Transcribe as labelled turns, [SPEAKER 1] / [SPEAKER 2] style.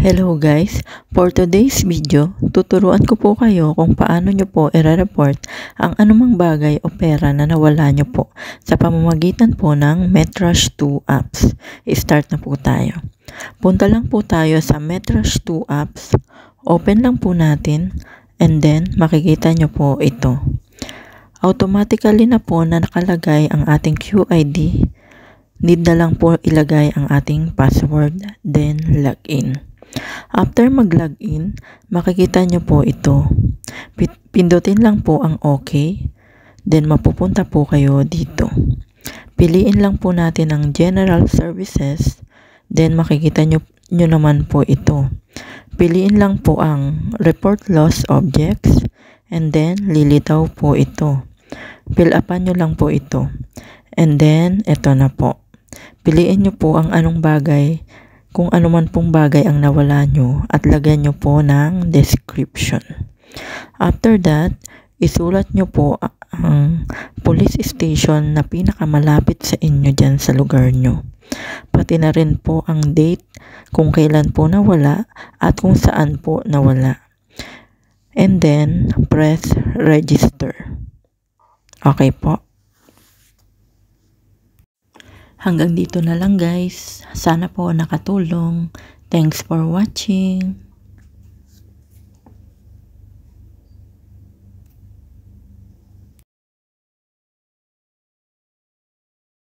[SPEAKER 1] Hello guys, for today's video, tuturuan ko po kayo kung paano nyo po i-report ang anumang bagay o pera na nawala nyo po sa pamamagitan po ng MetRush 2 apps. I-start na po tayo. Punta lang po tayo sa MetRush 2 apps, open lang po natin, and then makikita nyo po ito. Automatically na po na nakalagay ang ating QID. Need na lang po ilagay ang ating password, then login. After mag-login, makikita nyo po ito. Pindutin lang po ang OK, then mapupunta po kayo dito. Piliin lang po natin ang General Services, then makikita nyo naman po ito. Piliin lang po ang Report Lost Objects, and then lilitaw po ito. Fill upan nyo lang po ito. And then, ito na po. Piliin nyo po ang anong bagay, kung ano man pong bagay ang nawala nyo, at lagyan nyo po ng description. After that, isulat nyo po ang police station na pinakamalapit sa inyo dyan sa lugar nyo. Pati na rin po ang date kung kailan po nawala at kung saan po nawala. And then, press register. Okay po. Hanggang dito na lang guys. Sana po nakatulong. Thanks for watching.